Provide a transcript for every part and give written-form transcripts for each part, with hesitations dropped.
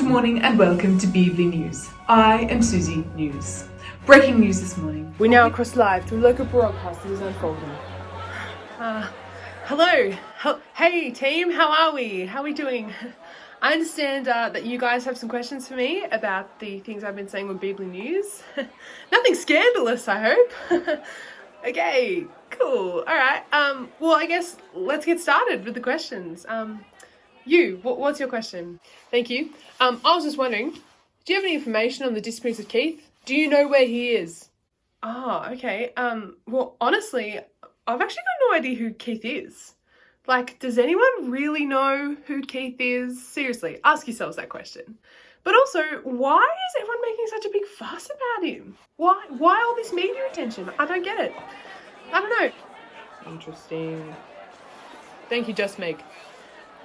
Good morning and welcome to Beebly News. I am Susie News. Breaking news this morning. We now cross live through local broadcast that is unfolding. Hello. Hey team, how are we? How are we doing? I understand that you guys have some questions for me about the things I've been saying on Beebly News. Nothing scandalous, I hope. Okay, cool. Alright, well I guess let's get started with the questions. What's your question? Thank you. I was just wondering, do you have any information on the disappearance of Keith? Do you know where he is? Oh, okay. Well, honestly, I've actually got no idea who Keith is. Like, does anyone really know who Keith is? Seriously, ask yourselves that question. But also, why is everyone making such a big fuss about him? Why all this media attention? I don't get it. I don't know. Interesting. Thank you, Just Meg.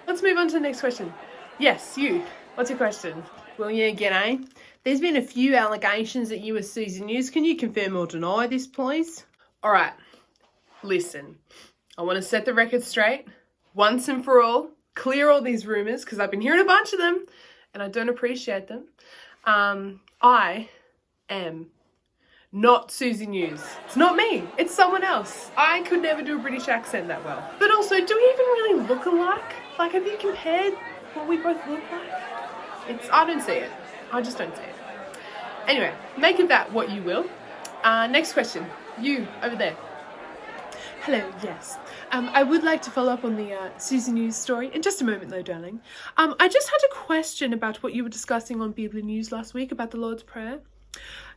Let's move on to the next question. Yes, you. What's your question? Well, yeah, g'day. There's been a few allegations that you were Susie News. Can you confirm or deny this, please? All right. Listen, I want to set the record straight once and for all. Clear all these rumours because I've been hearing a bunch of them and I don't appreciate them. I am not Susie News. It's not me. It's someone else. I could never do a British accent that well. But also, do we even really look alike? Like, have you compared what we both look like? I don't see it. I just don't see it. Anyway, make of that what you will. Next question. You, over there. Hello, yes. I would like to follow up on the Susie News story in just a moment though, darling. I just had a question about what you were discussing on Beebly News last week about the Lord's Prayer.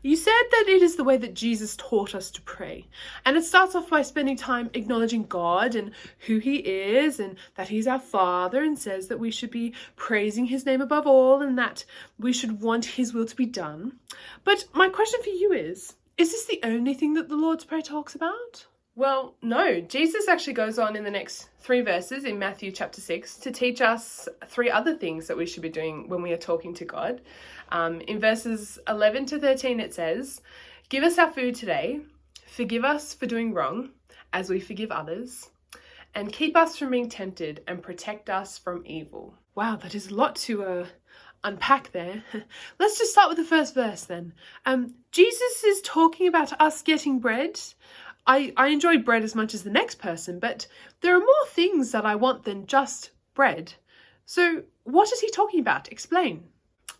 You said that it is the way that Jesus taught us to pray. And it starts off by spending time acknowledging God and who he is and that he's our Father, and says that we should be praising his name above all and that we should want his will to be done. But my question for you is this the only thing that the Lord's Prayer talks about? Well, no. Jesus actually goes on in the next 3 verses in Matthew chapter 6 to teach us 3 other things that we should be doing when we are talking to God. In verses 11 to 13 it says, "Give us our food today, forgive us for doing wrong, as we forgive others, and keep us from being tempted and protect us from evil." Wow, that is a lot to unpack there. Let's just start with the first verse then. Jesus is talking about us getting bread. I enjoy bread as much as the next person, but there are more things that I want than just bread. So what is he talking about? Explain.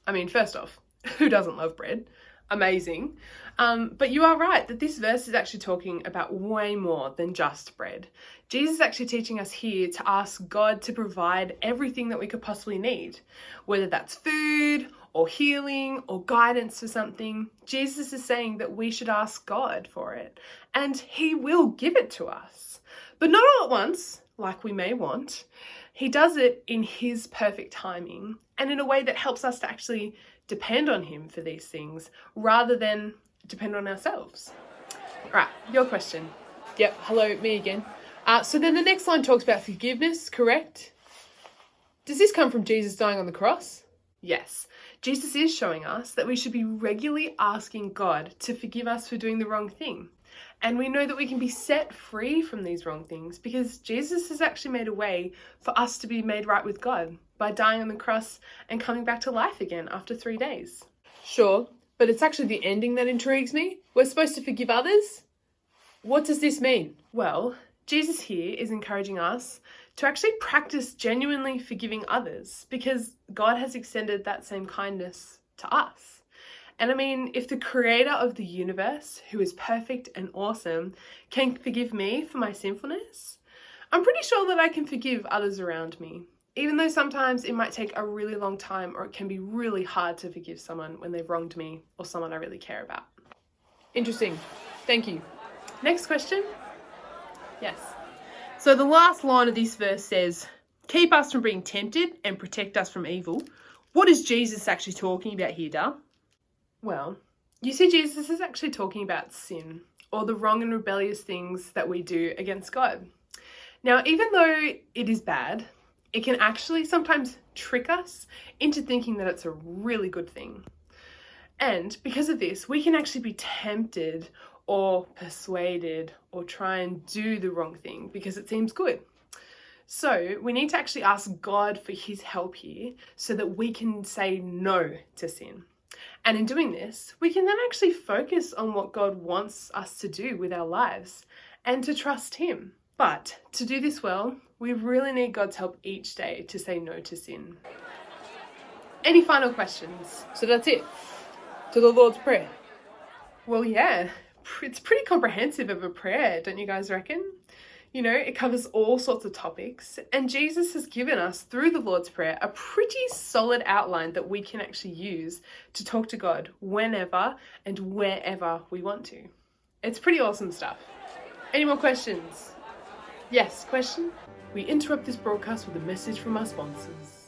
I mean, first off, who doesn't love bread? Amazing. But you are right that this verse is actually talking about way more than just bread. Jesus is actually teaching us here to ask God to provide everything that we could possibly need, whether that's food or healing or guidance for something. Jesus is saying that we should ask God for it, and he will give it to us. But not all at once, like we may want. He does it in his perfect timing and in a way that helps us to actually depend on him for these things rather than depend on ourselves. Right, your question. Yep, hello, me again. So then the next line talks about forgiveness, correct? Does this come from Jesus dying on the cross? Yes, Jesus is showing us that we should be regularly asking God to forgive us for doing the wrong thing. And we know that we can be set free from these wrong things because Jesus has actually made a way for us to be made right with God by dying on the cross and coming back to life again after 3 days. Sure, but it's actually the ending that intrigues me. We're supposed to forgive others? What does this mean? Well, Jesus here is encouraging us to actually practice genuinely forgiving others because God has extended that same kindness to us. And I mean, if the creator of the universe, who is perfect and awesome, can forgive me for my sinfulness, I'm pretty sure that I can forgive others around me, even though sometimes it might take a really long time or it can be really hard to forgive someone when they've wronged me or someone I really care about. Interesting. Thank you. Next question. Yes. So the last line of this verse says, "Keep us from being tempted and protect us from evil." What is Jesus actually talking about here, Dar? Well, you see, Jesus is actually talking about sin or the wrong and rebellious things that we do against God. Now, even though it is bad, it can actually sometimes trick us into thinking that it's a really good thing. And because of this, we can actually be tempted or persuaded or try and do the wrong thing because it seems good. So we need to actually ask God for his help here so that we can say no to sin. And in doing this, we can then actually focus on what God wants us to do with our lives and to trust him. But to do this well, we really need God's help each day to say no to sin. Any final questions? So that's it. To the Lord's Prayer. Well, yeah, it's pretty comprehensive of a prayer, don't you guys reckon? You know, it covers all sorts of topics, and Jesus has given us, through the Lord's Prayer, a pretty solid outline that we can actually use to talk to God whenever and wherever we want to. It's pretty awesome stuff. Any more questions? Yes, question? We interrupt this broadcast with a message from our sponsors.